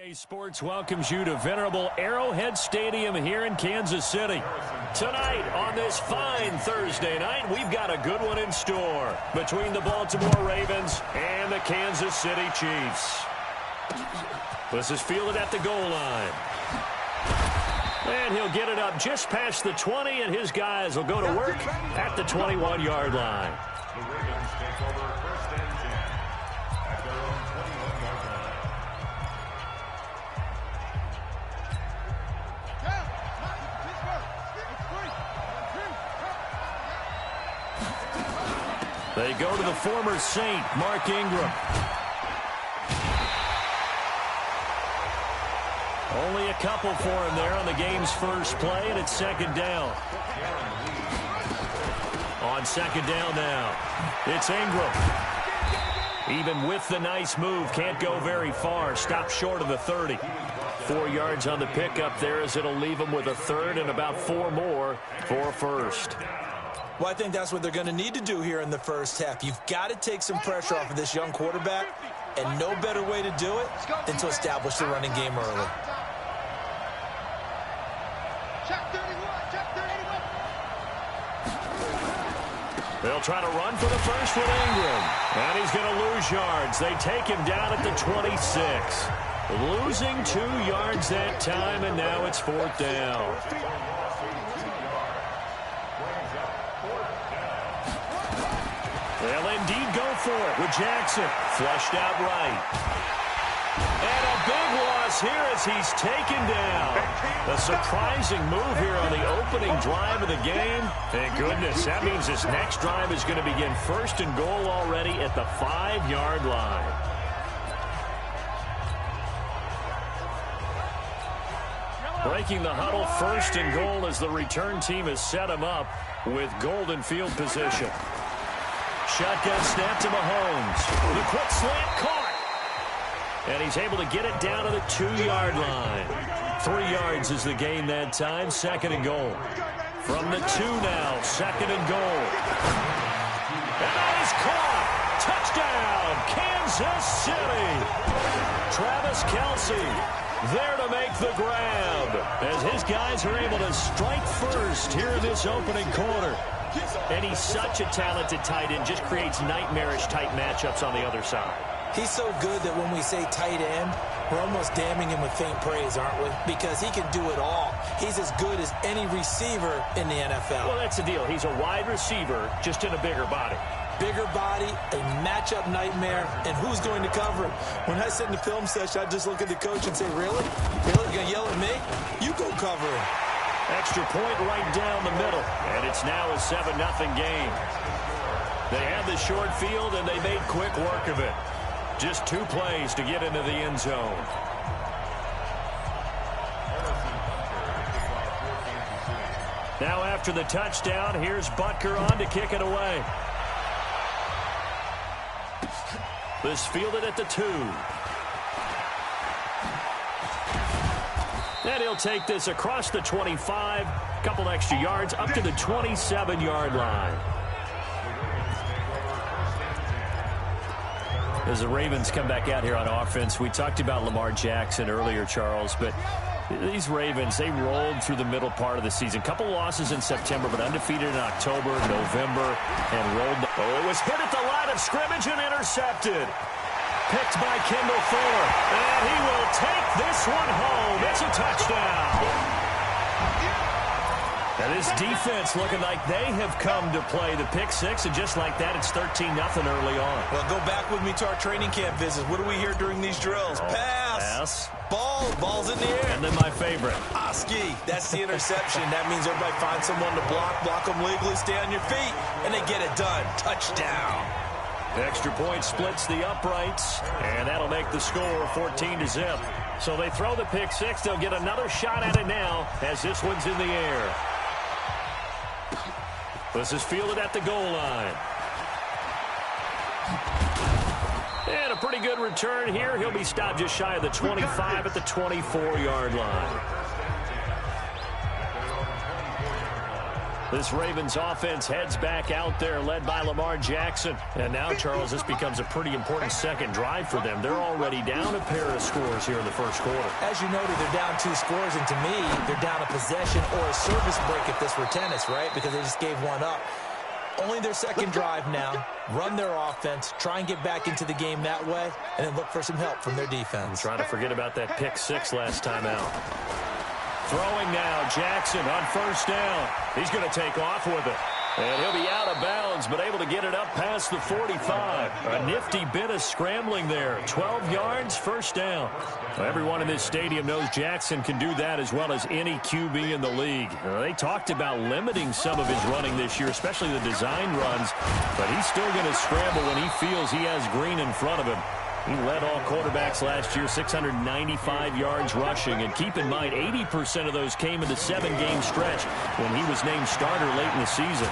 EA Sports welcomes you to venerable Arrowhead Stadium here in Kansas City. Tonight, on this fine Thursday night, we've got a good one in store between the Baltimore Ravens and the Kansas City Chiefs. This is fielded at the goal line. And he'll get it up just past the 20, and his guys will go to work at the 21-yard line. The Ravens take over first and 10 at their own 21-yard line. They go to the former Saint, Mark Ingram. Only a couple for him there on the game's first play, and it's second down. On second down now, it's Ingram. Even with the nice move, can't go very far. Stopped short of the 30. 4 yards on the pickup there as it'll leave him with a third and about 4 more for a first. Well, I think that's what they're going to need to do here in the first half. You've got to take some pressure off of this young quarterback, and no better way to do it than to establish the running game early. They'll try to run for the first with Ingram. And he's going to lose yards. They take him down at the 26. Losing 2 yards that time, and now it's fourth down. They'll indeed go for it with Jackson. Flushed out right. And a big loss here as he's taken down. A surprising move here on the opening drive of the game. Thank goodness. That means this next drive is going to begin first and goal already at the 5-yard line. Breaking the huddle, first and goal as the return team has set him up with golden field position. Shotgun snap to Mahomes. The quick slant caught. And he's able to get it down to the 2-yard line. 3 yards is the gain that time. Second and goal. From the 2 now. Second and goal. And that is caught. Touchdown, Kansas City. Travis Kelce there to make the grab as his guys are able to strike first here in this opening quarter. And he's such a talented tight end, just creates nightmarish-type matchups on the other side. He's so good that when we say tight end, we're almost damning him with faint praise, aren't we? Because he can do it all. He's as good as any receiver in the NFL. Well, that's the deal. He's a wide receiver, just in a bigger body. Bigger body, a matchup nightmare, and who's going to cover him? When I sit in the film session, I just look at the coach and say, really? Really? You're going to yell at me? You go cover him. Extra point right down the middle, and it's now a 7-0 game. They had the short field, and they made quick work of it. Just 2 plays to get into the end zone. Now after the touchdown, here's Butker on to kick it away. This fielded at the 2. And he'll take this across the 25, a couple extra yards, up to the 27-yard line. As the Ravens come back out here on offense, we talked about Lamar Jackson earlier, Charles, but these Ravens, they rolled through the middle part of the season. Couple losses in September, but undefeated in October, November, and rolled. Oh, it was hit at the line of scrimmage and intercepted. Picked by Kendall Fuller, and he will take this one home. It's a touchdown. And this defense looking like they have come to play the pick six, and just like that, it's 13-0 early on. Well, go back with me to our training camp visits. What do we hear during these drills? Pass. Ball's in the air. And then my favorite. Oski. That's the interception. That means everybody finds someone to block them legally, stay on your feet, and they get it done. Touchdown. Extra point splits the uprights, and that'll make the score 14-0. So they throw the pick six. They'll get another shot at it now as this one's in the air. This is fielded at the goal line. And a pretty good return here. He'll be stopped just shy of the 25 at the 24-yard line. This Ravens offense heads back out there, led by Lamar Jackson. And now, Charles, this becomes a pretty important second drive for them. They're already down a pair of scores here in the first quarter. As you noted, they're down 2 scores, and to me, they're down a possession or a service break if this were tennis, right? Because they just gave one up. Only their second drive now. Run their offense, try and get back into the game that way, and then look for some help from their defense. I'm trying to forget about that pick 6 last time out. Throwing now, Jackson on first down. He's going to take off with it. And he'll be out of bounds, but able to get it up past the 45. A nifty bit of scrambling there. 12 yards, first down. Everyone in this stadium knows Jackson can do that as well as any QB in the league. They talked about limiting some of his running this year, especially the design runs, but he's still going to scramble when he feels he has green in front of him. He led all quarterbacks last year, 695 yards rushing. And keep in mind, 80% of those came in the 7-game stretch when he was named starter late in the season.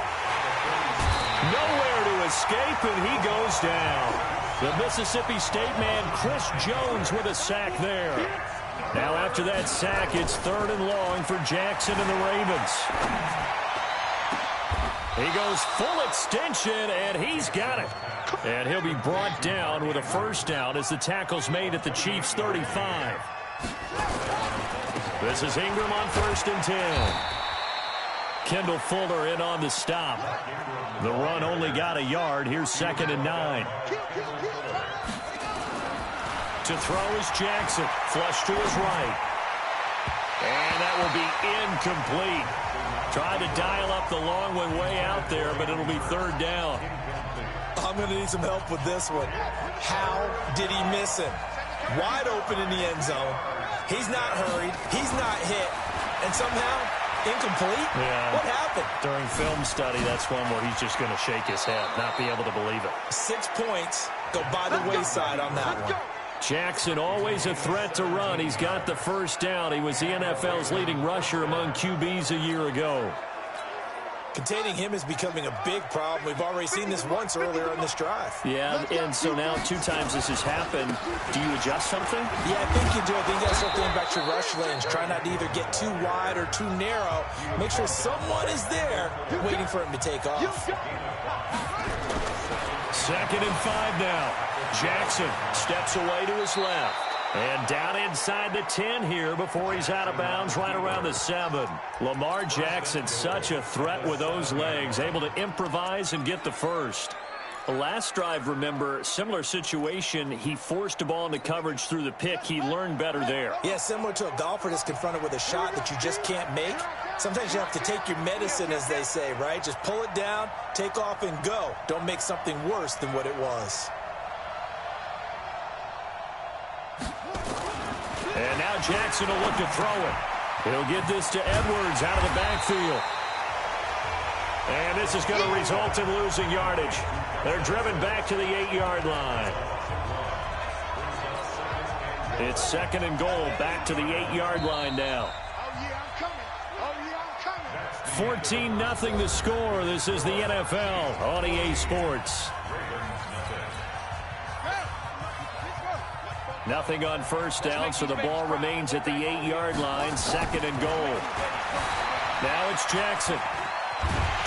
Nowhere to escape, and he goes down. The Mississippi State man, Chris Jones, with a sack there. Now after that sack, it's 3rd and long for Jackson and the Ravens. He goes full extension, and he's got it. And he'll be brought down with a first down as the tackle's made at the Chiefs' 35. This is Ingram on 1st and 10. Kendall Fuller in on the stop. The run only got a yard. Here's 2nd and 9. To throw is Jackson. Flush to his right. And that will be incomplete. Tried to dial up the long one way out there, but it'll be 3rd down. I'm going to need some help with this one. How did he miss him? Wide open in the end zone. He's not hurried. He's not hit. And somehow, incomplete? Yeah. What happened? During film study, that's one where he's just going to shake his head, not be able to believe it. 6 points go by the wayside on that one. Jackson always a threat to run. He's got the first down. He was the NFL's leading rusher among QBs a year ago. Containing him is becoming a big problem. We've already seen this once earlier on this drive. Yeah, and so now 2 times this has happened. Do you adjust something? Yeah, I think you do. I think you got to start thinking about your rush lanes. Try not to either get too wide or too narrow. Make sure someone is there waiting for him to take off. 2nd and 5 now. Jackson steps away to his left. And down inside the 10 here before he's out of bounds right around the 7. Lamar Jackson, such a threat with those legs, able to improvise and get the first. The last drive, remember, similar situation. He forced a ball into coverage through the pick. He learned better there. Yeah, similar to a golfer that's confronted with a shot that you just can't make. Sometimes you have to take your medicine, as they say, right? Just pull it down, take off, and go. Don't make something worse than what it was. And now Jackson will look to throw it. He'll get this to Edwards out of the backfield. And this is going to result in losing yardage. They're driven back to the 8-yard line. It's 2nd and goal, back to the 8-yard line now. 14-0 the score. This is the NFL on EA Sports. Nothing on first down, so the ball remains at the 8-yard line. 2nd and goal. Now it's Jackson.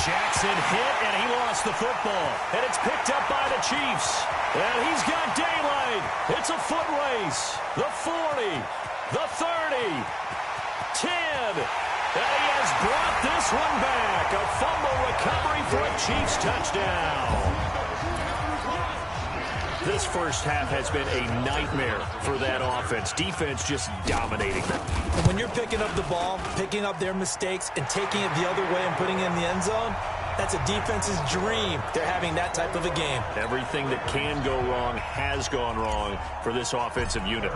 Jackson hit, and he lost the football. And it's picked up by the Chiefs. And he's got daylight. It's a foot race. The 40, the 30, 10. And he has brought this one back. A fumble recovery for a Chiefs touchdown. This first half has been a nightmare for that offense. Defense just dominating them. And when you're picking up the ball, picking up their mistakes, and taking it the other way and putting it in the end zone, that's a defense's dream. They're having that type of a game. Everything that can go wrong has gone wrong for this offensive unit.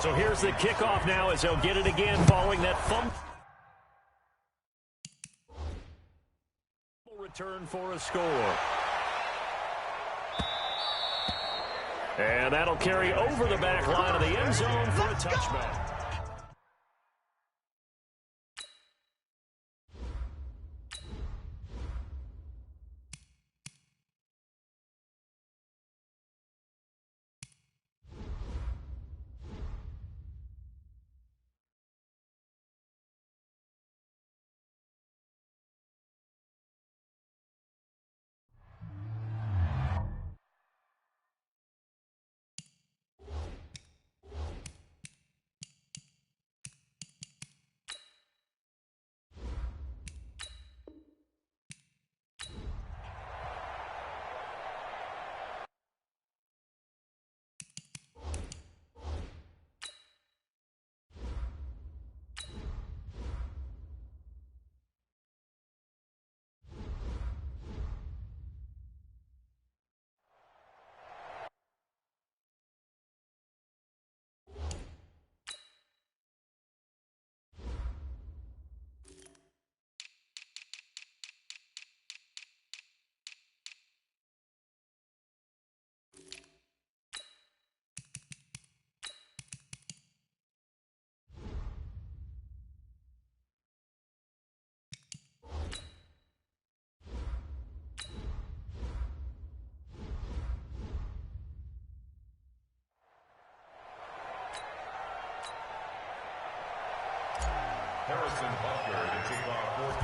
So here's the kickoff now as they'll get it again following that fumble. Return for a score. And that'll carry over the back line of the end zone for a touchback.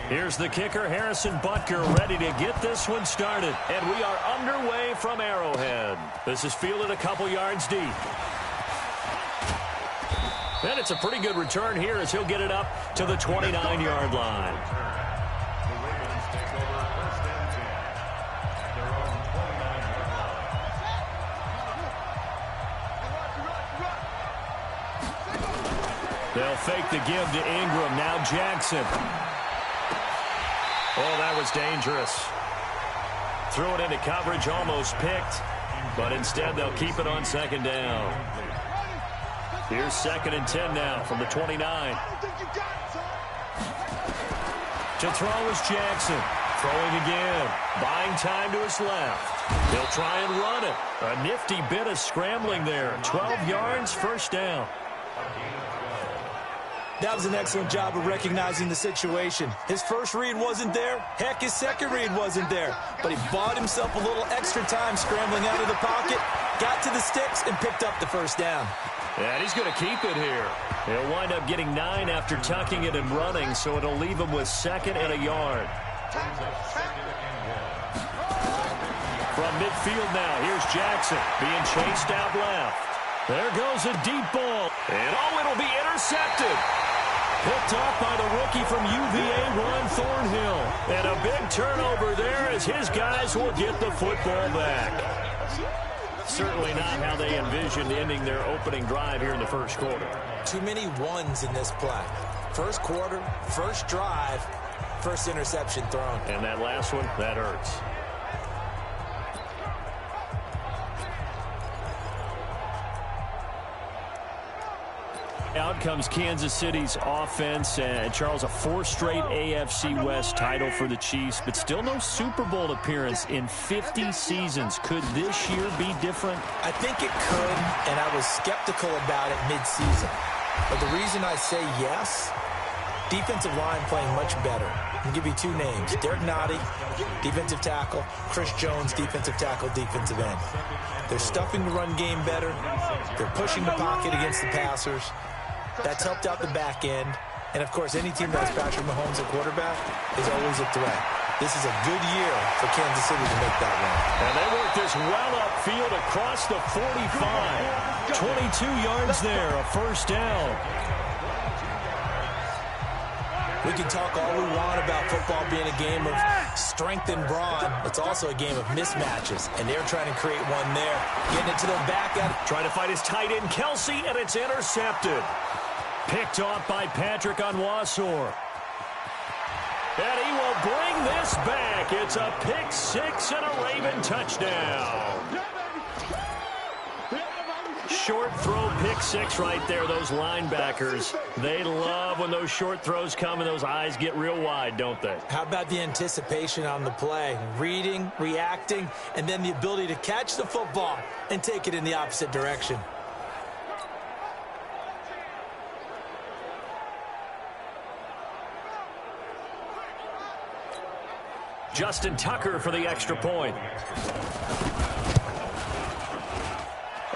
Here's the kicker, Harrison Butker, ready to get this one started. And we are underway from Arrowhead. This is fielded a couple yards deep. And it's a pretty good return here as he'll get it up to the 29-yard line. They'll fake the give to Ingram. Now Jackson. Oh, that was dangerous. Threw it into coverage, almost picked. But instead, they'll keep it on second down. Here's 2nd and 10 now from the 29. To throw is Jackson. Throwing again. Buying time to his left. He'll try and run it. A nifty bit of scrambling there. 12 yards, first down. That was an excellent job of recognizing the situation. His first read wasn't there. Heck, his second read wasn't there. But he bought himself a little extra time scrambling out of the pocket, got to the sticks, and picked up the first down. And he's going to keep it here. He'll wind up getting 9 after tucking it and running, so it'll leave him with 2nd and a yard. From midfield now, here's Jackson being chased out left. There goes a deep ball. And oh, it'll be intercepted. Picked off by the rookie from UVA, Ron Thornhill. And a big turnover there as his guys will get the football back. Certainly not how they envisioned ending their opening drive here in the first quarter. Too many ones in this play. First quarter, first drive, first interception thrown. And that last one, that hurts. Out comes Kansas City's offense, and Charles, a 4th straight AFC West title for the Chiefs, but still no Super Bowl appearance in 50 seasons. Could this year be different? I think it could, and I was skeptical about it mid-season. But the reason I say yes, defensive line playing much better. I'll give you 2 names. Derek Nottie, defensive tackle. Chris Jones, defensive tackle, defensive end. They're stuffing the run game better. They're pushing the pocket against the passers. That's helped out the back end. And, of course, any team that has Patrick Mahomes at quarterback is always a threat. This is a good year for Kansas City to make that run. And they work this well upfield across the 45. 22 yards there, a first down. We can talk all we want about football being a game of strength and brawn. It's also a game of mismatches, and they're trying to create one there. Getting it to their back end. Trying to fight his tight end, Kelsey, and it's intercepted. Picked off by Patrick Onwuasor. And he will bring this back. It's a pick 6 and a Raven touchdown. Short throw, pick 6 right there. Those linebackers, they love when those short throws come and those eyes get real wide, don't they? How about the anticipation on the play? Reading, reacting, and then the ability to catch the football and take it in the opposite direction. Justin Tucker for the extra point.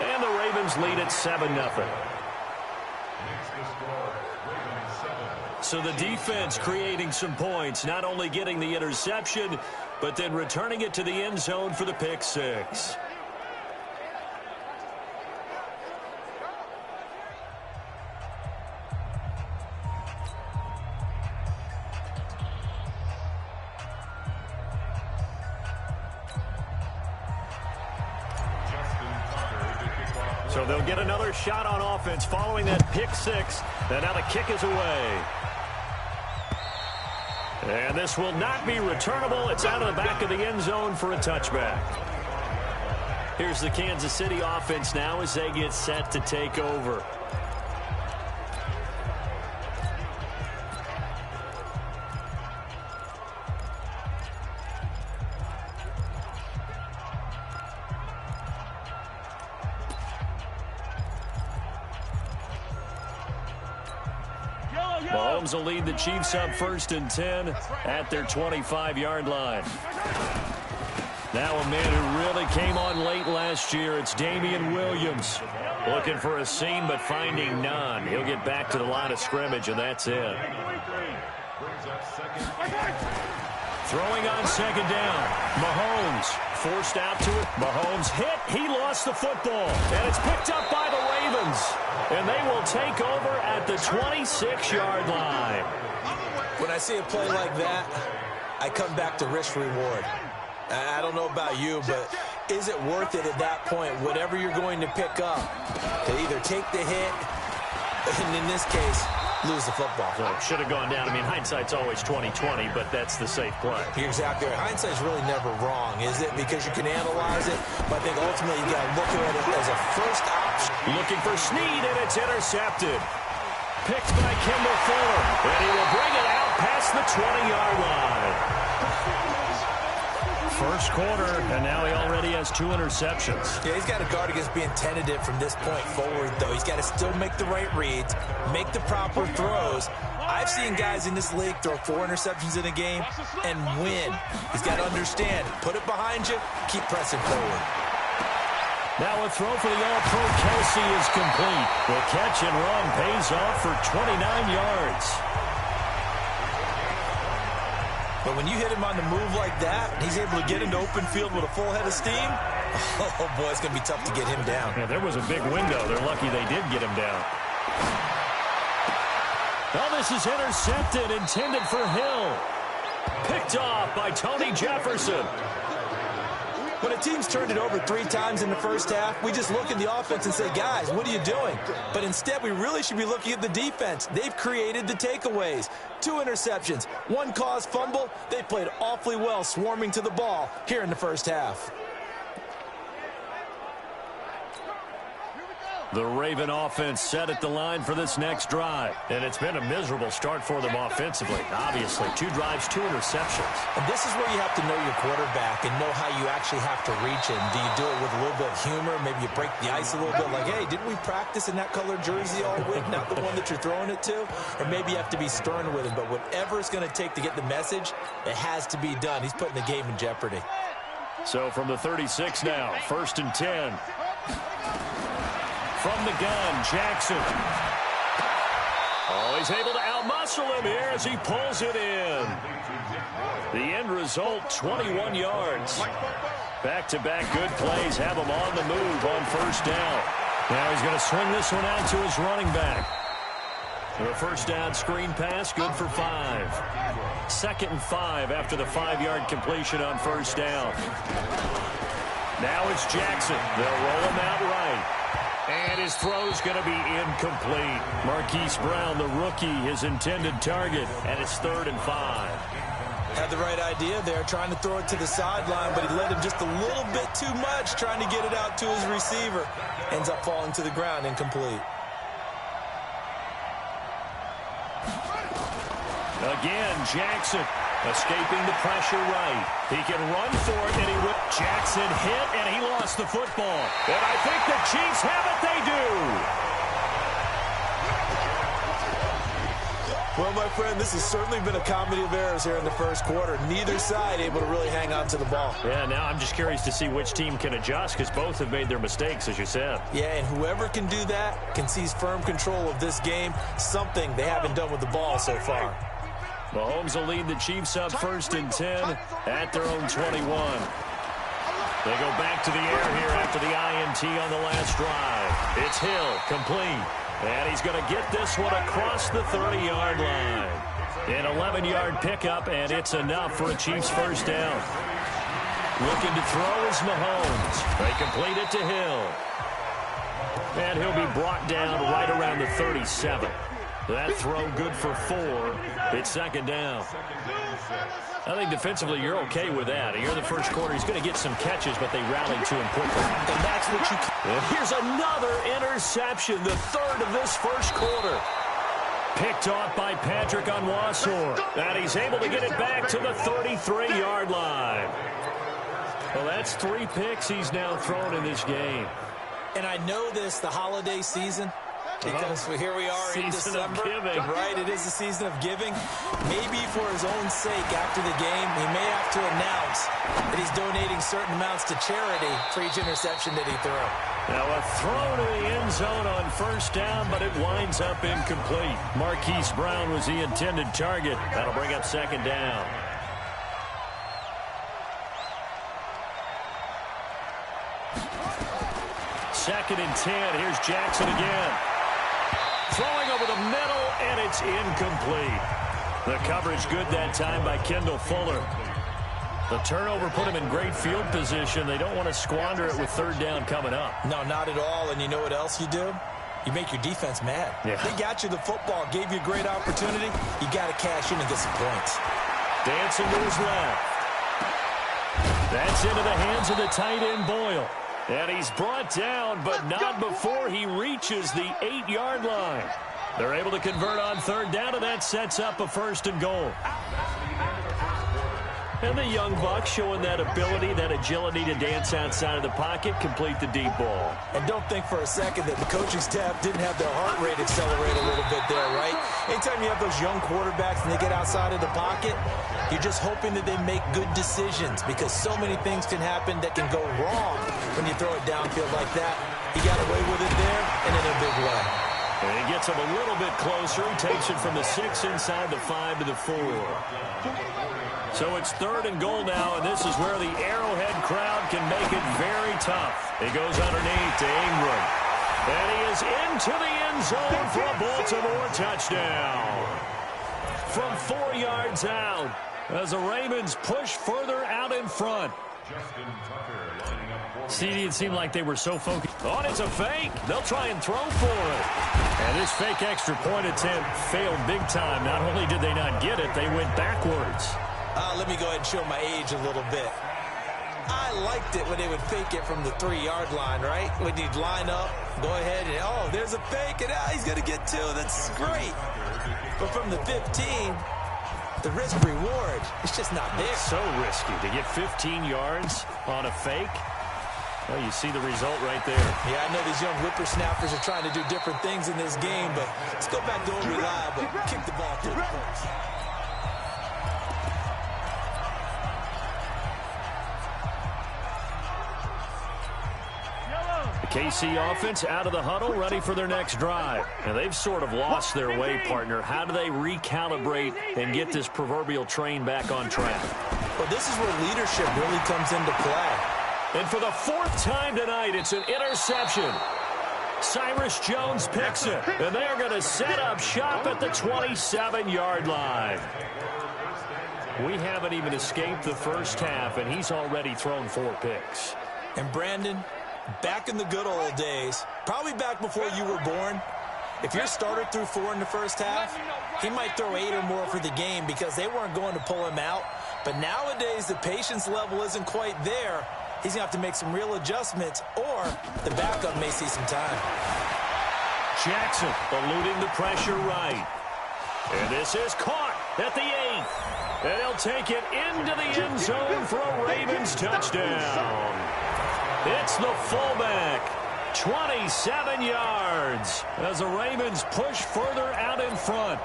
And the Ravens lead at 7-0. So the defense creating some points, not only getting the interception, but then returning it to the end zone for the pick 6. So they'll get another shot on offense following that pick 6. And now the kick is away. And this will not be returnable. It's out of the back of the end zone for a touchback. Here's the Kansas City offense now as they get set to take over. Mahomes will lead the Chiefs up 1st and 10 at their 25-yard line. Now a man who really came on late last year, it's Damian Williams. Looking for a seam, but finding none. He'll get back to the line of scrimmage, and that's it. Throwing on second down. Mahomes forced out to it. Mahomes hit. He lost the football. And it's picked up by the Ravens. And they will take over at the 26-yard line. When I see a play like that, I come back to risk-reward. I don't know about you, but is it worth it at that point, whatever you're going to pick up, to either take the hit, and in this case, lose the football? So should have gone down. I mean, hindsight's always 20/20, but that's the safe play. You're exactly right. Hindsight's really never wrong, is it? Because you can analyze it, but I think ultimately you got to look at it as a first option. Looking for Snead, and it's intercepted. Picked by Kimball Fuller, and he will bring it out past the 20-yard line. First quarter, and now he already has 2 interceptions. Yeah, he's got to guard against being tentative from this point forward, though. He's got to still make the right reads, make the proper throws. I've seen guys in this league throw 4 interceptions in a game and win. He's got to understand, put it behind you, keep pressing forward. Now a throw for the All-Pro Kelsey is complete. The catch and run pays off for 29 yards. But when you hit him on the move like that, he's able to get into open field with a full head of steam, oh boy, it's going to be tough to get him down. Yeah, there was a big window. They're lucky they did get him down. Well, this is intercepted, intended for Hill. Picked off by Tony Jefferson. When a team's turned it over 3 times in the first half, we just look at the offense and say, guys, what are you doing? But instead, we really should be looking at the defense. They've created the takeaways. 2 interceptions, 1 caused fumble. They played awfully well swarming to the ball here in the first half. The Raven offense set at the line for this next drive. And it's been a miserable start for them offensively. Obviously, 2 drives, 2 interceptions. And this is where you have to know your quarterback and know how you actually have to reach him. Do you do it with a little bit of humor? Maybe you break the ice a little bit like, hey, didn't we practice in that color jersey all week? Not the one that you're throwing it to? Or maybe you have to be stern with him. But whatever it's going to take to get the message, it has to be done. He's putting the game in jeopardy. So from the 36 now, 1st and 10. From the gun, Jackson. Oh, he's able to outmuscle him here as he pulls it in. The end result, 21 yards. Back-to-back good plays have him on the move on 1st down. Now he's going to swing this one out to his running back. The 1st down screen pass, good for 5. 2nd and 5 after the 5-yard completion on 1st down. Now it's Jackson. They'll roll him out right. And his throw's going to be incomplete. Marquise Brown, the rookie, his intended target, and it's 3rd and 5. Had the right idea there, trying to throw it to the sideline, but he led him just a little bit too much, trying to get it out to his receiver. Ends up falling to the ground, incomplete. Again, Jackson escaping the pressure right. He can run for it, and he will. Jackson hit, and he lost the football. And I think the Chiefs have it. They do. Well, my friend, this has certainly been a comedy of errors here in the first quarter. Neither side able to really hang on to the ball. Yeah, now I'm just curious to see which team can adjust, because both have made their mistakes, as you said. Yeah, and whoever can do that can seize firm control of this game, something they haven't done with the ball so far. Mahomes will lead the Chiefs up 1st and 10 at their own 21. They go back to the air here after the INT on the last drive. It's Hill, complete. And he's going to get this one across the 30-yard line. An 11-yard pickup, and it's enough for a Chiefs 1st down. Looking to throw is Mahomes. They complete it to Hill. And he'll be brought down right around the 37. That throw good for 4. It's 2nd down. I think defensively you're okay with that. Here in the first quarter, he's going to get some catches, but they rallied to him quickly. And that's what you... Here's another interception, the 3rd of this first quarter. Picked off by Patrick Onwuasor. And he's able to get it back to the 33-yard line. Well, that's 3 picks he's now thrown in this game. And I know this, the holiday season, Because here we are in December, right? It is the season of giving. Maybe for his own sake, after the game, he may have to announce that he's donating certain amounts to charity for each interception that he threw. Now a throw to the end zone on first down, but it winds up incomplete. Marquise Brown was the intended target. That'll bring up second down. Second and 10. Here's Jackson again. Throwing over the middle, and it's incomplete. The coverage good that time by Kendall Fuller. The turnover put him in great field position. They don't want to squander it with third down coming up. No, not at all. And you know what else you do? You make your defense mad. Yeah. They got you the football, gave you a great opportunity. You got to cash in and get some points. Dancing to his left. That's into the hands of the tight end, Boyle. And he's brought down, but not before he reaches the 8-yard line. They're able to convert on third down, and that sets up a first and goal. And the young buck showing that ability, that agility to dance outside of the pocket, complete the deep ball. And don't think for a second that the coaching staff didn't have their heart rate accelerate a little bit there, right? Anytime you have those young quarterbacks and they get outside of the pocket, you're just hoping that they make good decisions because so many things can happen that can go wrong when you throw it downfield like that. He got away with it there and in a big way. And he gets him a little bit closer. He takes it from the 6 inside the 5 to the 4. So it's third and goal now, and this is where the Arrowhead crowd can make it very tough. He goes underneath to Ingram. And he is into the end zone for a Baltimore touchdown. From 4 yards out, as the Ravens push further out in front. CD, it seemed like they were so focused. Oh, it's a fake. They'll try and throw for it. And this fake extra point attempt failed big time. Not only did they not get it, they went backwards. Let me go ahead and show my age a little bit. I liked it when they would fake it from the 3-yard line, right? When you'd line up, go ahead and, oh, there's a fake, and he's going to get 2. That's great. But from the 15, the risk-reward, it's just not there. It's so risky to get 15 yards on a fake. Well, you see the result right there. Yeah, I know these young whippersnappers are trying to do different things in this game, but let's go back to unreliable. Kick the ball through the post. KC offense out of the huddle, ready for their next drive. And they've sort of lost their way, partner. How do they recalibrate and get this proverbial train back on track? Well, this is where leadership really comes into play. And for the 4th time tonight, it's an interception. Cyrus Jones picks it, and they're going to set up shop at the 27-yard line. We haven't even escaped the first half, and he's already thrown 4 picks. And Brandon, back in the good old days, probably back before you were born, if your starter threw 4 in the first half, he might throw 8 or more for the game because they weren't going to pull him out. But nowadays, the patience level isn't quite there. He's going to have to make some real adjustments, or the backup may see some time. Jackson eluding the pressure right. And this is caught at the 8th. And he'll take it into the end zone for a Ravens touchdown. It's the fullback, 27 yards, as the Ravens push further out in front.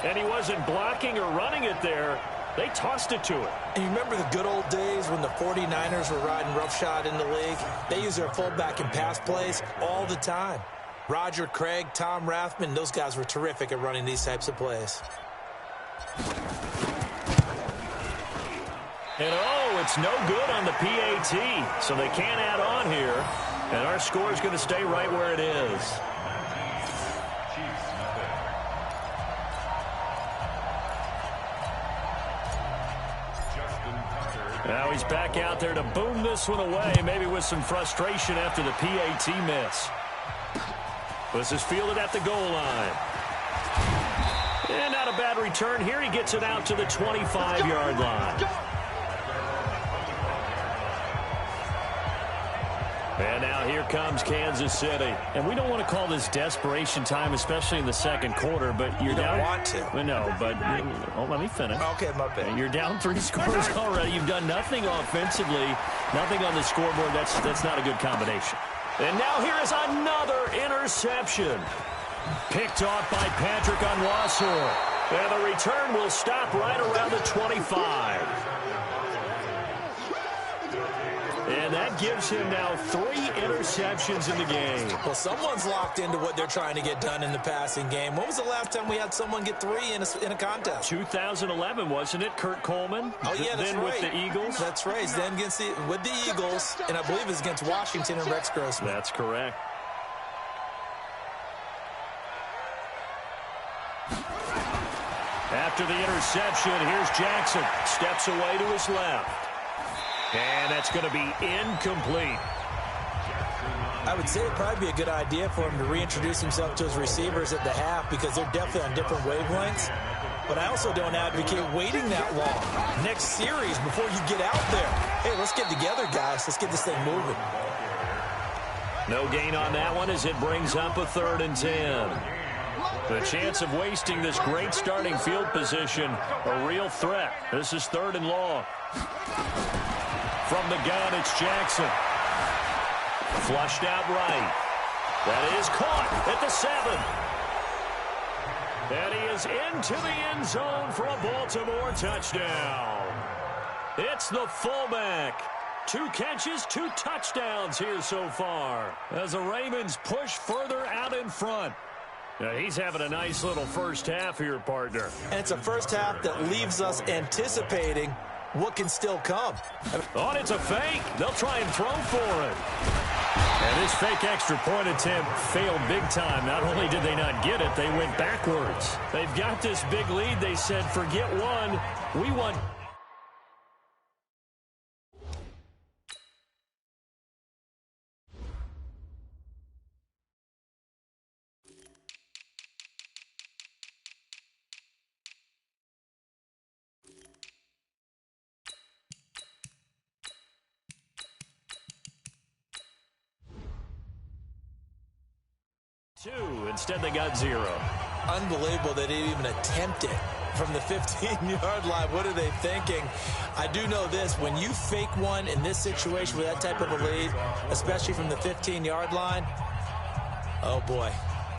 And he wasn't blocking or running it there. They tossed it to him. And you remember the good old days when the 49ers were riding roughshod in the league? They used their fullback in pass plays all the time. Roger Craig, Tom Rathman, those guys were terrific at running these types of plays. And oh, it's no good on the PAT, so they can't add on here. And our score is going to stay right where it is. Now he's back out there to boom this one away, maybe with some frustration after the PAT miss. This is fielded at the goal line. And not a bad return here. He gets it out to the 25-yard line. And now here comes Kansas City. And we don't want to call this desperation time, especially in the second quarter, but you're down. You don't want to. No, but let me finish. Okay, my bad. You're down 3 scores already. You've done nothing offensively, nothing on the scoreboard. That's not a good combination. And now here is another interception. Picked off by Patrick Onwuasor. And the return will stop right around the 25. And that gives him now 3 interceptions in the game. Well, someone's locked into what they're trying to get done in the passing game. When was the last time we had someone get 3 in a contest? 2011, wasn't it, Kurt Coleman? Oh, yeah, that's then right. with the Eagles? That's right. Then with the Eagles, and I believe it's against Washington and Rex Grossman. That's correct. After the interception, here's Jackson. Steps away to his left. And that's going to be incomplete. I would say it'd probably be a good idea for him to reintroduce himself to his receivers at the half because they're definitely on different wavelengths. But I also don't advocate waiting that long. Next series before you get out there. Hey, let's get together, guys. Let's get this thing moving. No gain on that one as it brings up a 3rd and 10. The chance of wasting this great starting field position, a real threat. This is 3rd and long. From the gun, it's Jackson. Flushed out right. That is caught at the 7. And he is into the end zone for a Baltimore touchdown. It's the fullback. 2 catches, 2 touchdowns here so far as the Ravens push further out in front. Now, he's having a nice little first half here, partner. And it's a first half that leaves us anticipating what can still come. Oh, it's a fake. They'll try and throw for it. And this fake extra point attempt failed big time. Not only did they not get it, they went backwards. They've got this big lead. They said, forget one. We want... Instead, they got 0. Unbelievable they didn't even attempt it from the 15-yard line. What are they thinking? I do know this. When you fake one in this situation with that type of a lead, especially from the 15-yard line, oh, boy.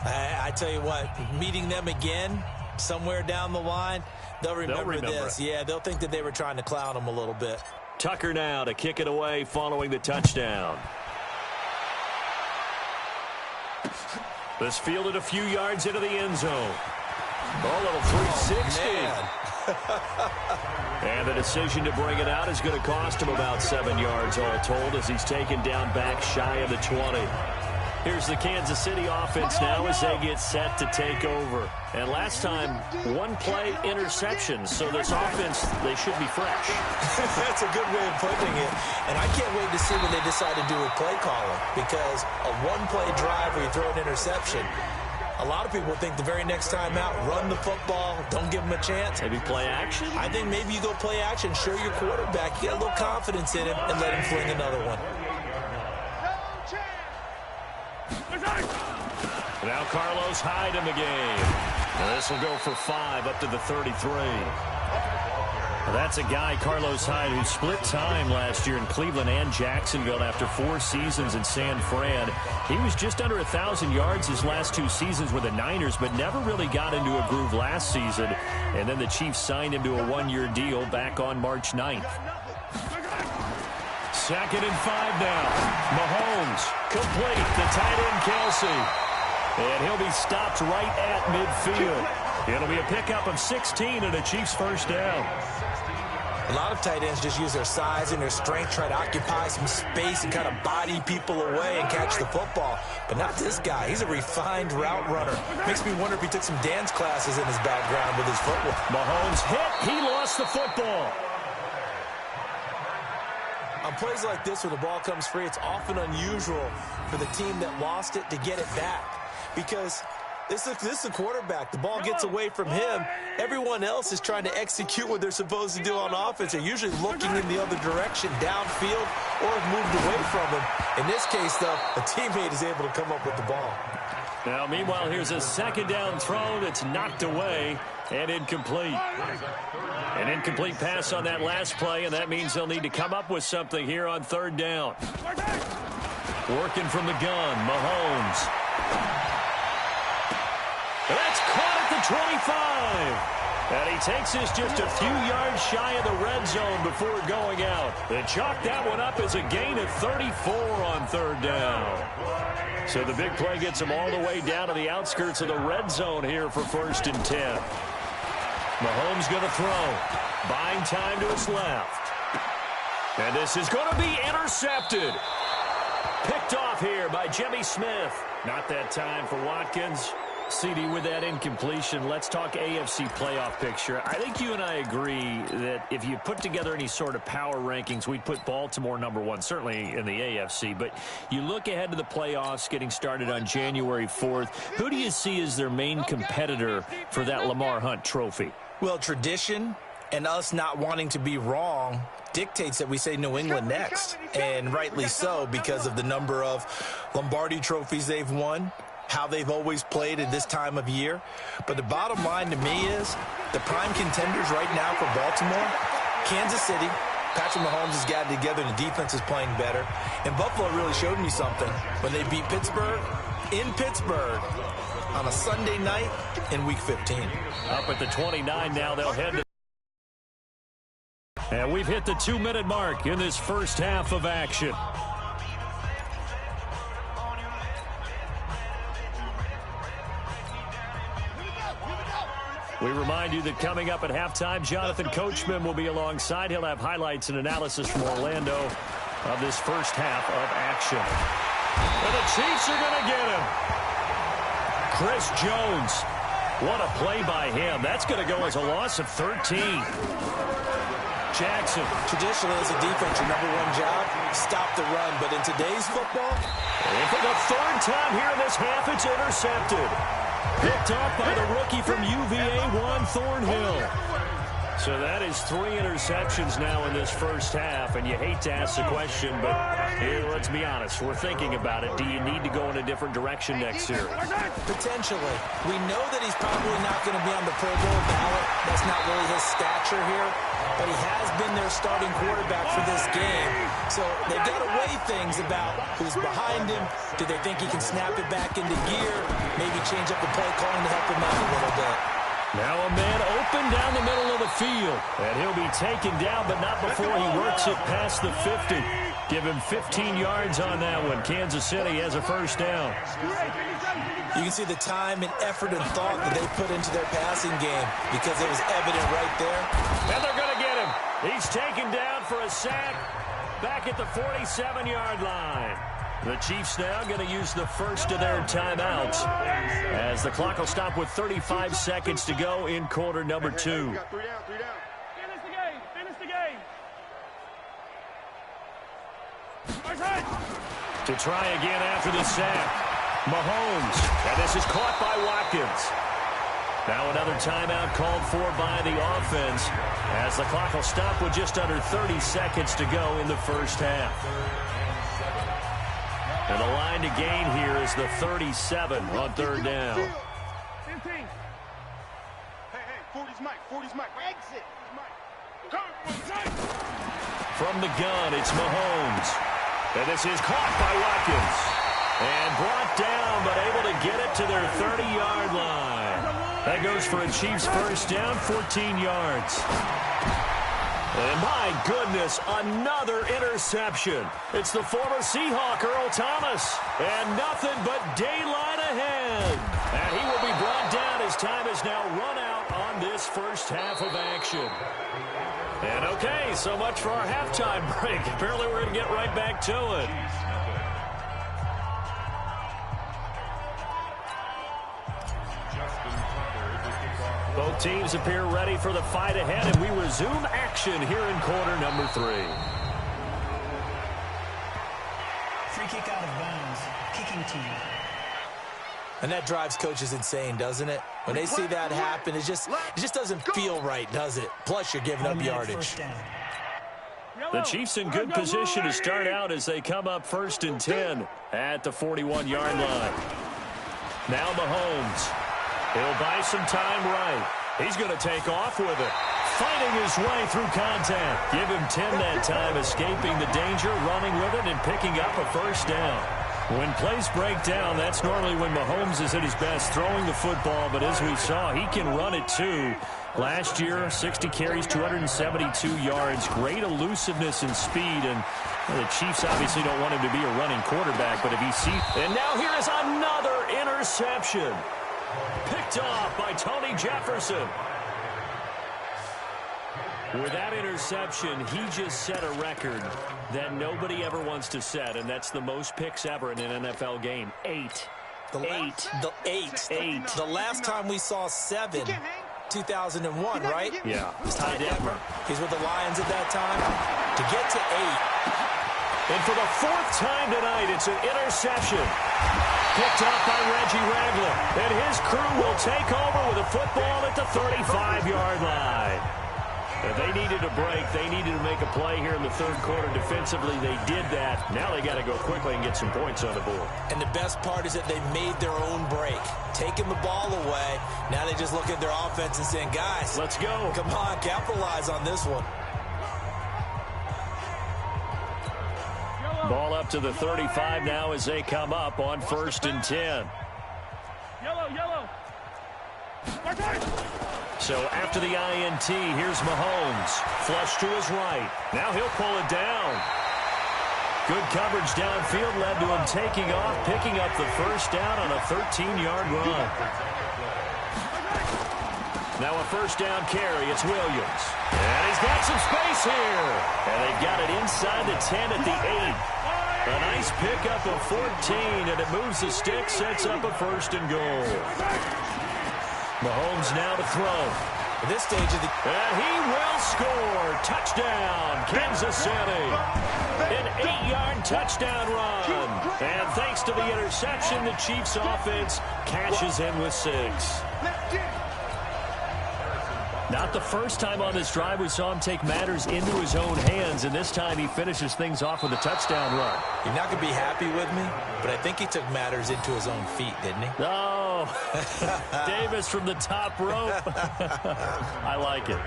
I tell you what, meeting them again somewhere down the line, they'll remember this. Yeah, they'll think that they were trying to clown them a little bit. Tucker now to kick it away following the touchdown. This fielded a few yards into the end zone. Oh, little 360. And the decision to bring it out is going to cost him about 7 yards all told as he's taken down back shy of the 20. Here's the Kansas City offense now as they get set to take over. And last time, 1-play interception. So this offense, they should be fresh. That's a good way of putting it. And I can't wait to see what they decide to do with play calling. Because a 1-play drive where you throw an interception, a lot of people think the very next time out, run the football, don't give them a chance. Maybe play action? I think maybe you go play action, show your quarterback, get a little confidence in him, and let him fling another one. Now Carlos Hyde in the game. Now this will go for 5 up to the 33. Well, that's a guy, Carlos Hyde, who split time last year in Cleveland and Jacksonville after 4 seasons in San Fran. He was just under 1,000 yards his last 2 seasons with the Niners, but never really got into a groove last season. And then the Chiefs signed him to a 1-year deal back on March 9th. 2nd and 5 now. Mahomes complete to tight end Kelsey. And he'll be stopped right at midfield. It'll be a pickup of 16 and a Chiefs first down. A lot of tight ends just use their size and their strength, try to occupy some space and kind of body people away and catch the football. But not this guy. He's a refined route runner. Makes me wonder if he took some dance classes in his background with his footwork. Mahomes hit. He lost the football. On plays like this where the ball comes free, it's often unusual for the team that lost it to get it back. Because this is a quarterback. The ball gets away from him. Everyone else is trying to execute what they're supposed to do on offense. They're usually looking in the other direction, downfield, or have moved away from him. In this case, though, a teammate is able to come up with the ball. Now, meanwhile, here's a 2nd down throw that's knocked away and incomplete. An incomplete pass on that last play, and that means they'll need to come up with something here on 3rd down. Working from the gun, Mahomes. That's caught at the 25. And he takes this just a few yards shy of the red zone before going out. They chalk that one up as a gain of 34 on third down. So the big play gets him all the way down to the outskirts of the red zone here for 1st and 10. Mahomes going to throw. Buying time to his left. And this is going to be intercepted. Picked off here by Jimmy Smith. Not that time for Watkins. CD, with that incompletion, let's talk AFC playoff picture. I think you and I agree that if you put together any sort of power rankings, we'd put Baltimore #1, certainly in the AFC. But you look ahead to the playoffs getting started on January 4th. Who do you see as their main competitor for that Lamar Hunt trophy? Well, tradition and us not wanting to be wrong dictates that we say New England next. And rightly so, because of the number of Lombardi trophies they've won, how they've always played at this time of year. But the bottom line to me is the prime contenders right now for Baltimore, Kansas City. Patrick Mahomes has got it together and the defense is playing better. And Buffalo really showed me something when they beat Pittsburgh in Pittsburgh on a Sunday night in Week 15. Up at the 29 now, they'll head to. And we've hit the 2-minute mark in this first half of action. We remind you that coming up at halftime, Jonathan Coachman will be alongside. He'll have highlights and analysis from Orlando of this first half of action. And the Chiefs are going to get him. Chris Jones. What a play by him. That's going to go as a loss of 13. Jackson. Traditionally, as a defense, your #1 job, stop the run. But in today's football, and for the third time here in this half, it's intercepted. Picked off by the rookie from UVA, Juan Thornhill. So that is 3 interceptions now in this first half, and you hate to ask the question, but let's be honest, we're thinking about it. Do you need to go in a different direction next year? Potentially. We know that he's probably not going to be on the Pro Bowl ballot. That's not really his stature here, but he has been their starting quarterback for this game. So they've got to weigh things about who's behind him. Do they think he can snap it back into gear? Maybe change up the play calling to help him out a little bit. Now a man open down the middle of the field. And he'll be taken down, but not before he works it past the 50. Give him 15 yards on that one. Kansas City has a first down. You can see the time and effort and thought that they put into their passing game because it was evident right there. And they're going to get him. He's taken down for a sack back at the 47-yard line. The Chiefs now going to use the first of their timeouts as the clock will stop with 35 seconds to go in quarter number 2. Finish the game. Finish the game. To try again after the sack. Mahomes. And this is caught by Watkins. Now another timeout called for by the offense as the clock will stop with just under 30 seconds to go in the first half. And the line to gain here is the 37 on third down. 15. Hey, 40's Mike. 40's Mike. Exit. From the gun, it's Mahomes. And this is caught by Watkins. And brought down, but able to get it to their 30-yard line. That goes for a Chiefs first down, 14 yards. And my goodness, another interception. It's the former Seahawk, Earl Thomas. And nothing but daylight ahead. And he will be brought down as time is now run out on this first half of action. And okay, so much for our halftime break. Apparently we're going to get right back to it. Both teams appear ready for the fight ahead, and we resume action here in quarter number 3. Free kick out of bounds. Kicking team. And that drives coaches insane, doesn't it? When they see that happen, it just doesn't feel right, does it? Plus, you're giving up yardage. The Chiefs in good position to start out as they come up 1st and 10 at the 41-yard line. Now Mahomes. He'll buy some time right. He's going to take off with it. Fighting his way through contact. Give him 10 that time, escaping the danger, running with it, and picking up a first down. When plays break down, that's normally when Mahomes is at his best throwing the football. But as we saw, he can run it too. Last year, 60 carries, 272 yards. Great elusiveness and speed. And the Chiefs obviously don't want him to be a running quarterback. But if he sees... And now here is another interception. Picked off by Tony Jefferson. With that interception, he just set a record that nobody ever wants to set, and that's the most picks ever in an NFL game. 8. Eight. The last time we saw 7, 2001, right? Yeah. Ty Detmer. He's with the Lions at that time. To get to 8. And for the 4th time tonight, it's an interception. Picked up by Reggie Ragland. And his crew will take over with a football at the 35-yard line. If they needed a break, they needed to make a play here in the 3rd quarter. Defensively, they did that. Now they got to go quickly and get some points on the board. And the best part is that they made their own break. Taking the ball away. Now they just look at their offense and saying, guys, let's go. Come on, capitalize on this one. Ball up to the 35 now as they come up on 1st and 10. Yellow. So after the INT, here's Mahomes. Flush to his right. Now he'll pull it down. Good coverage downfield led to him taking off, picking up the 1st down on a 13-yard run. Now a 1st down carry. It's Williams. And he's got some space here. And they've got it inside the 10 at the 8. A nice pickup of 14, and it moves the stick, sets up a 1st and goal. Mahomes now to throw. At this stage of the... And he will score. Touchdown, Kansas City. An 8-yard touchdown run. And thanks to the interception, the Chiefs offense cashes in with 6. Not the first time on this drive we saw him take matters into his own hands, and this time he finishes things off with a touchdown run. You're not going to be happy with me, but I think he took matters into his own feet, didn't he? Oh, Davis from the top rope. I like it.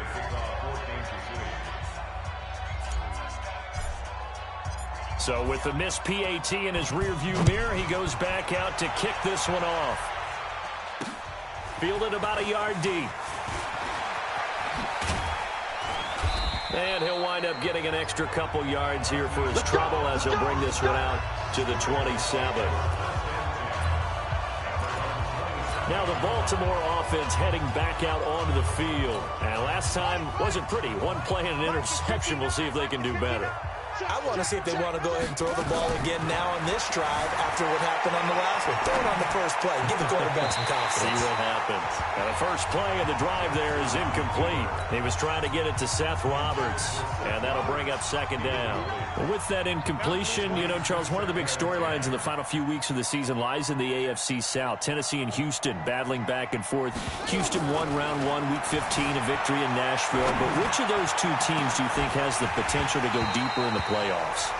So with the missed PAT in his rearview mirror, he goes back out to kick this one off. Fielded about a yard deep. And he'll wind up getting an extra couple yards here for his trouble as he'll bring this one out to the 27. Now the Baltimore offense heading back out onto the field. And last time wasn't pretty. One play and an interception. We'll see if they can do better. I want to see if they want to go ahead and throw the ball again now on this drive after what happened on the last one. Throw it on the first play. Give the quarterback some confidence. See what happens. And the first play of the drive there is incomplete. He was trying to get it to Seth Roberts, and that'll bring up 2nd down. With that incompletion, you know, Charles, one of the big storylines in the final few weeks of the season lies in the AFC South. Tennessee and Houston battling back and forth. Houston won round 1, week 15, a victory in Nashville. But which of those two teams do you think has the potential to go deeper in the playoffs?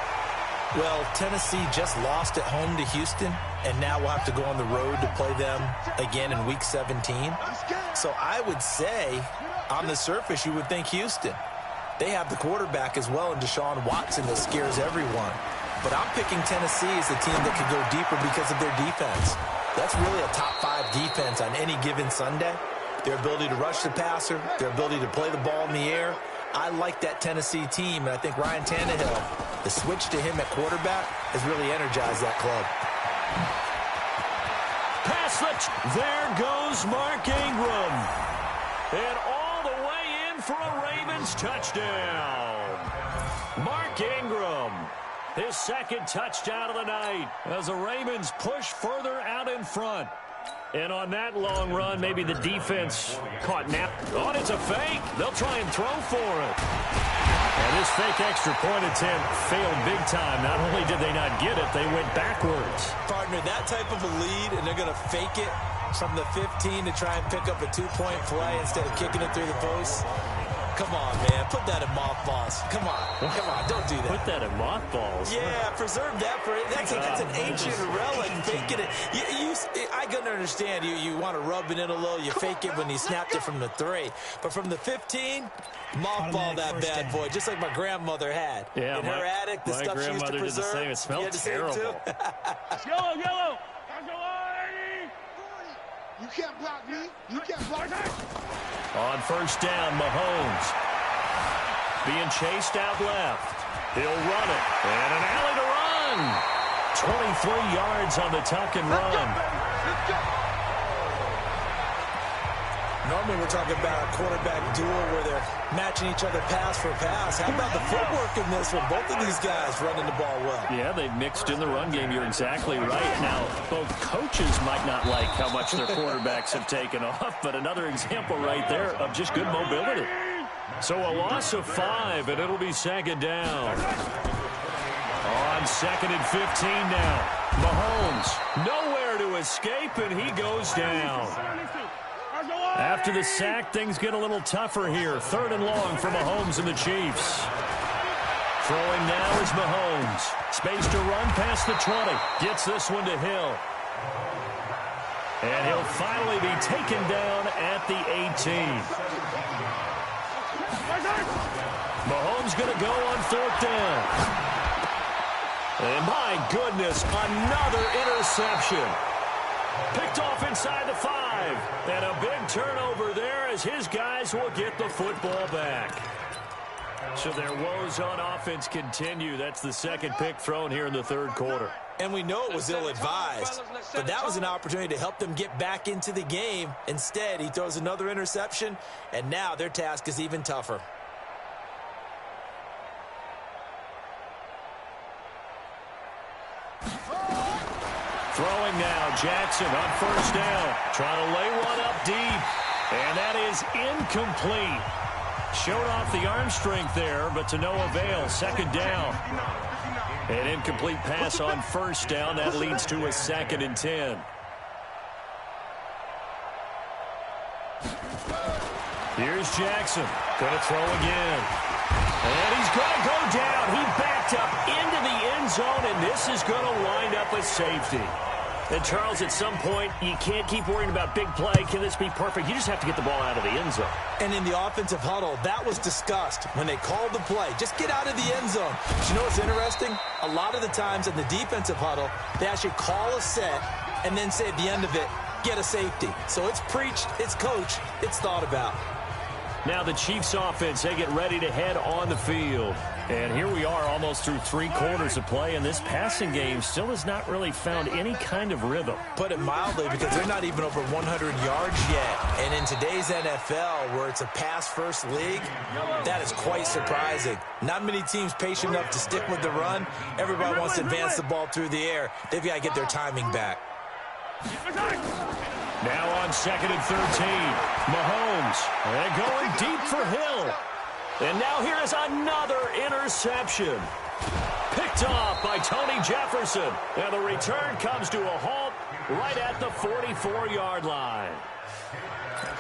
Well, Tennessee just lost at home to Houston, and now we'll have to go on the road to play them again in week 17. So I would say, on the surface, you would think Houston. They have the quarterback as well in Deshaun Watson that scares everyone. But I'm picking Tennessee as the team that could go deeper because of their defense. That's really a top 5 defense on any given Sunday. Their ability to rush the passer, their ability to play the ball in the air. I like that Tennessee team, and I think Ryan Tannehill, the switch to him at quarterback, has really energized that club. Pass there goes Mark Ingram. And all the way in for a Ravens touchdown. Mark Ingram, his 2nd touchdown of the night as the Ravens push further out in front. And on that long run, maybe the defense caught nap. Oh, it's a fake. They'll try and throw for it. And this fake extra point attempt failed big time. Not only did they not get it, they went backwards. Partner, that type of a lead, and they're going to fake it from the 15 to try and pick up a 2-point play instead of kicking it through the post. Come on, man. Put that in mothballs. Come on. Don't do that. Put that in mothballs? Yeah, preserve that for it. That's an ancient relic. Faking it. I couldn't understand. You want to rub it in a little. You fake it when you snapped it from the 3. But from the 15, mothball that bad boy, just like my grandmother had. Yeah, in her attic, the stuff she used to preserve. Did the same. It smelled terrible. Yellow, yellow. You can't block me. You can't block me. On first down, Mahomes being chased out left. He'll run it. And an alley to run. 23 yards on the tuck and run. Normally we're talking about a quarterback duel where they're matching each other pass for pass. How about the footwork in this one? Both of these guys running the ball well. Yeah, they've mixed in the run game. You're exactly right. Now, both coaches might not like how much their quarterbacks have taken off, but another example right there of just good mobility. So a loss of 5, and it'll be second down. On second and 15 now. Mahomes, nowhere to escape, and he goes down. After the sack, things get a little tougher here. Third and long for Mahomes and the Chiefs. Throwing now is Mahomes. Space to run past the 20. Gets this one to Hill. And he'll finally be taken down at the 18. Mahomes going to go on fourth down. And my goodness, another interception. Picked off inside the 5. And a big turnover there as his guys will get the football back. So their woes on offense continue. That's the second pick thrown here in the third quarter. And we know it was ill-advised, but that was an opportunity to help them get back into the game. Instead, he throws another interception, and now their task is even tougher. Throwing now, Jackson on first down. Trying to lay one up deep. And that is incomplete. Showed off the arm strength there, but to no avail. Second down. An incomplete pass on first down. That leads to a second and 10. Here's Jackson. Going to throw again. And he's going to go down. He backed up into the end zone, and this is going to wind up a safety. And, Charles, at some point, you can't keep worrying about big play. Can this be perfect? You just have to get the ball out of the end zone. And in the offensive huddle, that was discussed when they called the play. Just get out of the end zone. But you know what's interesting? A lot of the times in the defensive huddle, they actually call a set and then say at the end of it, get a safety. So it's preached, it's coached, it's thought about. Now the Chiefs offense, they get ready to head on the field. And here we are almost through 3 quarters of play, and this passing game still has not really found any kind of rhythm. Put it mildly, because they're not even over 100 yards yet. And in today's NFL, where it's a pass-first league, that is quite surprising. Not many teams patient enough to stick with the run. Everybody wants to advance the ball through the air. They've got to get their timing back. Now on second and 13, Mahomes, and going deep for Hill. And now here is another interception. Picked off by Tony Jefferson. And the return comes to a halt right at the 44-yard line.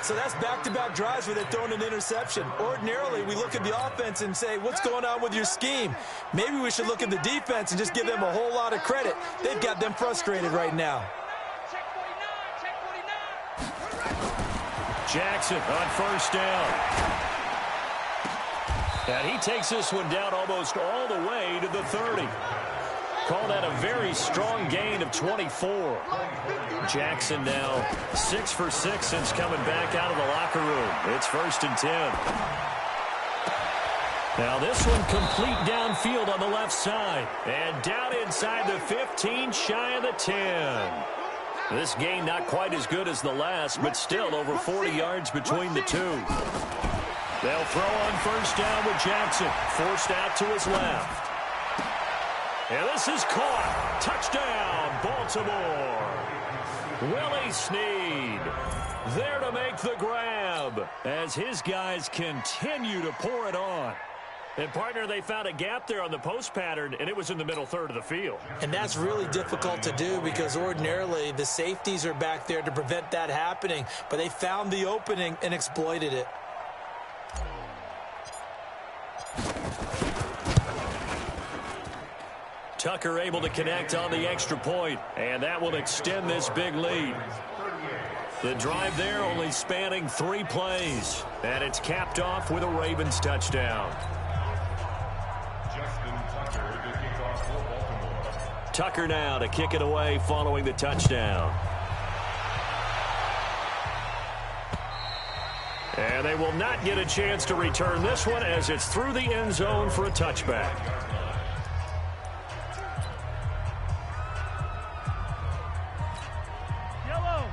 So that's back-to-back drives where they're throwing an interception. Ordinarily, we look at the offense and say, what's going on with your scheme? Maybe we should look at the defense and just give them a whole lot of credit. They've got them frustrated right now. Jackson on first down. And he takes this one down almost all the way to the 30. Call that a very strong gain of 24. Jackson now 6 for 6 since coming back out of the locker room. It's first and 10. Now this one complete downfield on the left side. And down inside the 15, shy of the 10. This gain not quite as good as the last, but still over 40 yards between the two. They'll throw on first down with Jackson. Forced out to his left. And this is caught. Touchdown, Baltimore. Willie Snead there to make the grab as his guys continue to pour it on. And, partner, they found a gap there on the post pattern, and it was in the middle third of the field. And that's really difficult to do because ordinarily the safeties are back there to prevent that happening. But they found the opening and exploited it. Tucker able to connect on the extra point, and that will extend this big lead. The drive there only spanning 3 plays, and it's capped off with a Ravens touchdown. Tucker now to kick it away following the touchdown. And they will not get a chance to return this one as it's through the end zone for a touchback.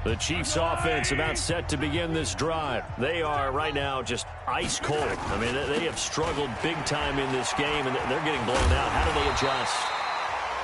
The Chiefs offense about set to begin this drive. They are right now just ice cold. I mean, they have struggled big time in this game, and they're getting blown out. How do they adjust?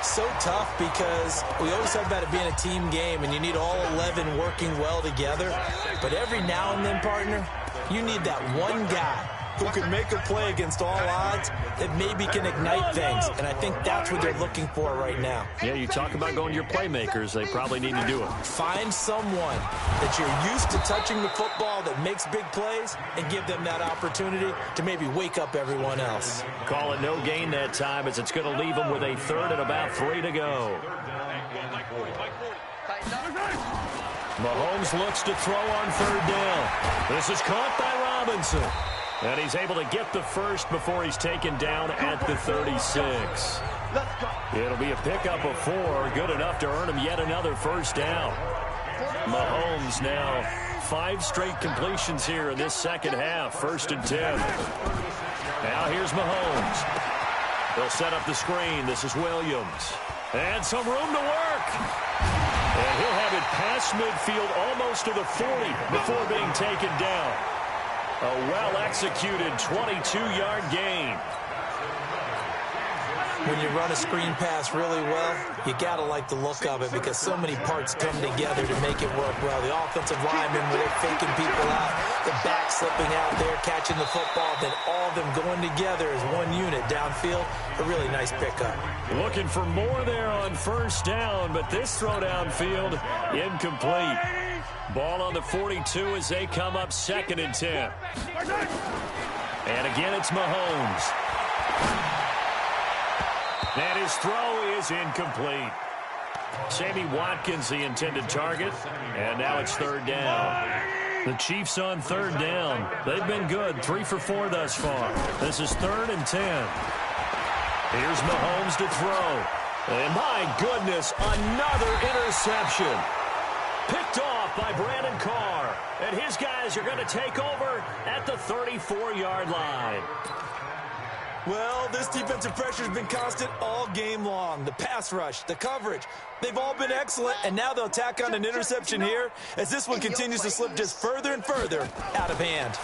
So tough because we always talk about it being a team game, and you need all 11 working well together. But every now and then, partner, you need that one guy who can make a play against all odds that maybe can ignite things. And I think that's what they're looking for right now. Yeah, you talk about going to your playmakers. They probably need to do it. Find someone that you're used to touching the football that makes big plays and give them that opportunity to maybe wake up everyone else. Call it no gain that time as it's going to leave them with a third and about 3 to go. Mahomes looks to throw on third down. This is caught by Robinson. And he's able to get the first before he's taken down at the 36. It'll be a pickup of 4, good enough to earn him yet another first down. Mahomes now 5 straight completions here in this second half, 1st and 10. Now here's Mahomes. They'll set up the screen. This is Williams. And some room to work. And he'll have it past midfield almost to the 40 before being taken down. A well-executed 22-yard gain. When you run a screen pass really well, you got to like the look of it because so many parts come together to make it work well. The offensive linemen, where they're faking people out, the back slipping out there, catching the football, then all of them going together as one unit downfield. A really nice pickup. Looking for more there on first down, but this throw downfield incomplete. Ball on the 42 as they come up 2nd and 10. And again, it's Mahomes. And his throw is incomplete. Sammy Watkins, the intended target. And now it's 3rd down. The Chiefs on 3rd down. They've been good, 3 for 4 thus far. This is 3rd and 10. Here's Mahomes to throw. And my goodness, another interception. Picked off by Brandon Carr. And his guys are going to take over at the 34-yard line. Well, this defensive pressure has been constant all game long. The pass rush, the coverage, they've all been excellent, and now they'll tack on an interception here as this one continues to slip just further and further out of hand.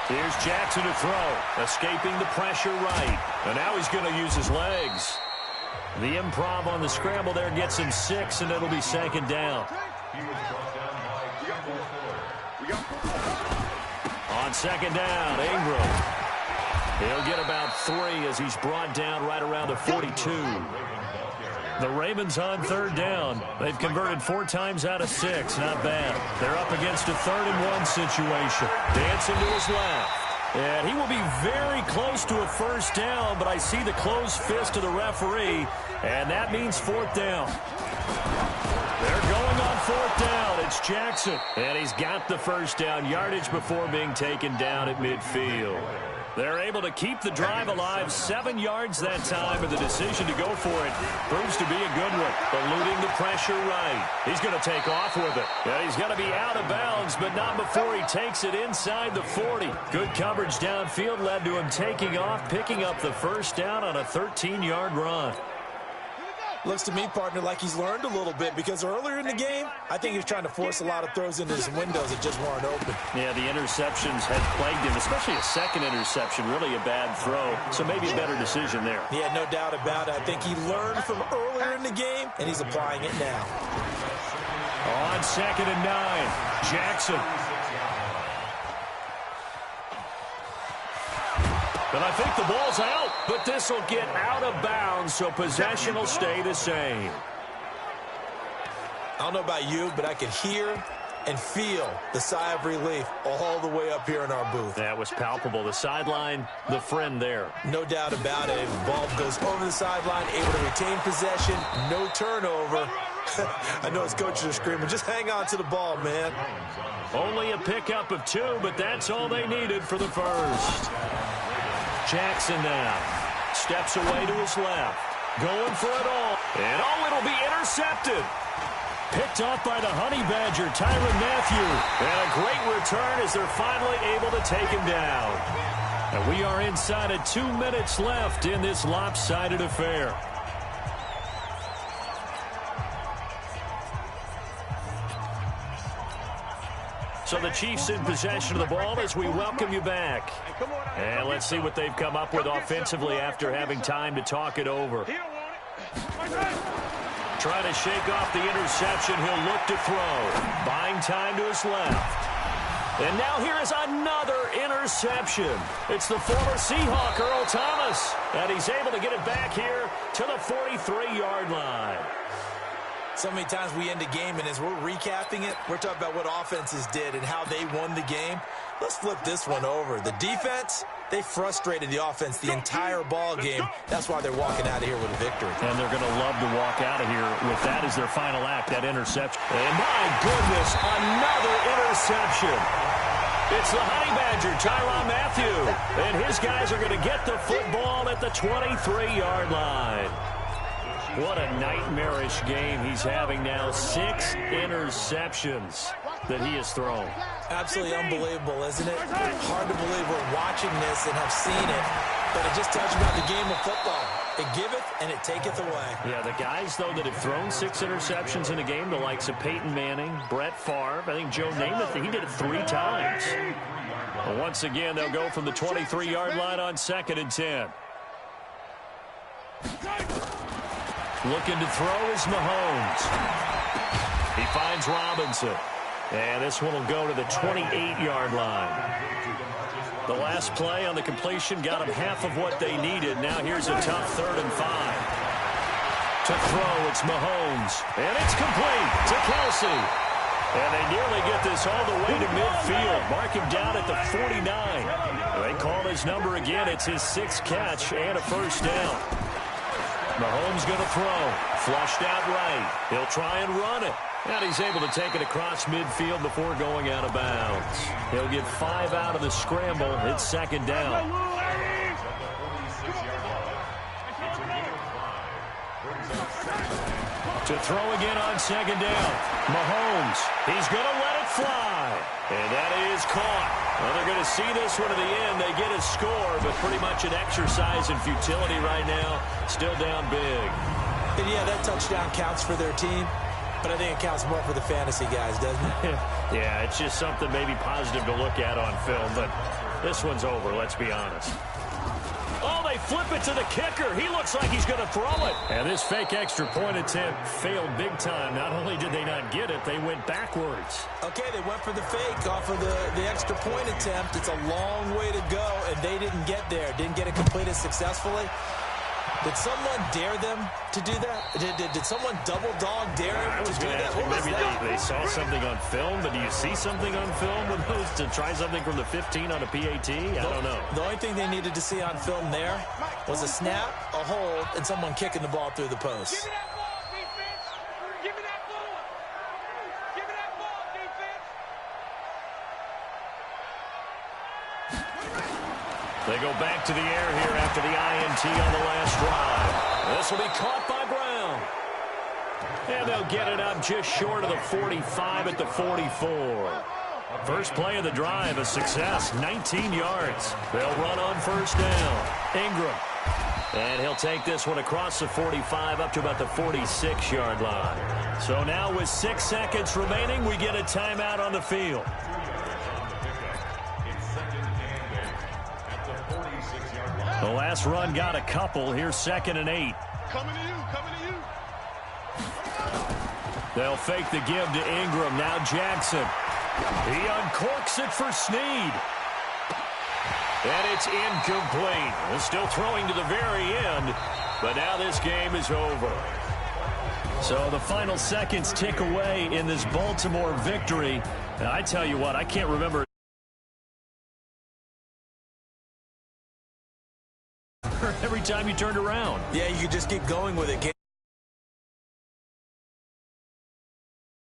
Here's Jackson to throw, escaping the pressure right. And now he's going to use his legs. The improv on the scramble there gets him 6, and it'll be 2nd down. On 2nd down, Ingram. He'll get about 3 as he's brought down right around the 42. The Ravens on 3rd down. They've converted 4 times out of 6. Not bad. They're up against a 3rd and 1 situation. Dancing to his left. And he will be very close to a first down, but I see the closed fist of the referee, and that means 4th down. They're going on 4th down. It's Jackson, and he's got the first down yardage before being taken down at midfield. They're able to keep the drive alive, 7 yards that time, and the decision to go for it proves to be a good one. Eluding the pressure right. He's going to take off with it. Yeah, he's going to be out of bounds, but not before he takes it inside the 40. Good coverage downfield led to him taking off, picking up the first down on a 13-yard run. Looks to me, partner, like he's learned a little bit because earlier in the game, I think he was trying to force a lot of throws into his windows that just weren't open. Yeah, the interceptions had plagued him, especially a second interception, really a bad throw. So maybe a better decision there. Yeah, no doubt about it. I think he learned from earlier in the game, and he's applying it now. On 2nd and 9, Jackson. But I think the ball's out, but this will get out of bounds, so possession will stay the same. I don't know about you, but I could hear and feel the sigh of relief all the way up here in our booth. That was palpable. The sideline, the friend there. No doubt about it. The ball goes over the sideline, able to retain possession, no turnover. I know his coaches are screaming, just hang on to the ball, man. Only a pickup of 2, but that's all they needed for the 1st. Jackson now steps away to his left. Going for it all. And it'll be intercepted. Picked off by the Honey Badger, Tyrann Mathieu. And a great return as they're finally able to take him down. And we are inside of 2 minutes left in this lopsided affair. So the Chiefs in possession of the ball as we welcome you back. And let's see what they've come up with offensively after having time to talk it over. Trying to shake off the interception. He'll look to throw. Buying time to his left. And now here is another interception. It's the former Seahawk, Earl Thomas. And he's able to get it back here to the 43-yard line. So many times we end a game, and as we're recapping it, we're talking about what offenses did and how they won the game. Let's flip this one over. The defense, they frustrated the offense the entire ball game. That's why they're walking out of here with a victory. And they're going to love to walk out of here with that as their final act, that interception. And my goodness, another interception. It's the Honey Badger, Tyrann Mathieu. And his guys are going to get the football at the 23-yard line. What a nightmarish game he's having now. 6 interceptions that he has thrown. Absolutely unbelievable, isn't it? Hard to believe we're watching this and have seen it, but it just tells you about the game of football. It giveth and it taketh away. Yeah, the guys, though, that have thrown 6 interceptions in a game, the likes of Peyton Manning, Brett Favre, I think Joe Namath, he did it 3 times. But once again, they'll go from the 23-yard line on 2nd and 10. Looking to throw is Mahomes. He finds Robinson. And this one will go to the 28-yard line. The last play on the completion got them half of what they needed. Now here's a tough 3rd and 5. To throw, it's Mahomes. And it's complete to Kelsey. And they nearly get this all the way to midfield. Mark him down at the 49. They call his number again. It's his 6th catch and a first down. Mahomes going to throw. Flushed out right. He'll try and run it. And he's able to take it across midfield before going out of bounds. He'll get 5 out of the scramble. It's 2nd down. To throw again on 2nd down. Mahomes. He's going to let it fly. And that is caught. Well, they're going to see this one to the end. They get a score, but pretty much an exercise in futility right now. Still down big. And yeah, that touchdown counts for their team, but I think it counts more for the fantasy guys, doesn't it? Yeah, it's just something maybe positive to look at on film, but this one's over, let's be honest. Oh, they flip it to the kicker. He looks like he's going to throw it. And this fake extra point attempt failed big time. Not only did they not get it, they went backwards. Okay, they went for the fake off of the extra point attempt. It's a long way to go, and they didn't get there. Didn't get it completed successfully. Did someone dare them to do that? Did someone double dog dare him to do that? Maybe they saw something on film, but do you see something on film with those to try something from the 15 on a PAT? I don't know. The only thing they needed to see on film there was a snap, a hold, and someone kicking the ball through the post. Give me that ball, defense. Give me that ball. Give me that ball, defense. They go back to the air here after the INT on the last drive. This will be caught by Brown. And they'll get it up just short of the 45 at the 44. First play of the drive, a success, 19 yards. They'll run on first down. Ingram. And he'll take this one across the 45 up to about the 46-yard line. So now with 6 seconds remaining, we get a timeout on the field. The last run got a couple. Here's 2nd and 8. Coming to you, coming to you. They'll fake the give to Ingram. Now Jackson. He uncorks it for Snead. And it's incomplete. They're still throwing to the very end, but now this game is over. So the final seconds tick away in this Baltimore victory. And I tell you what, I can't remember every time you turned around. Yeah, you could just keep going with it.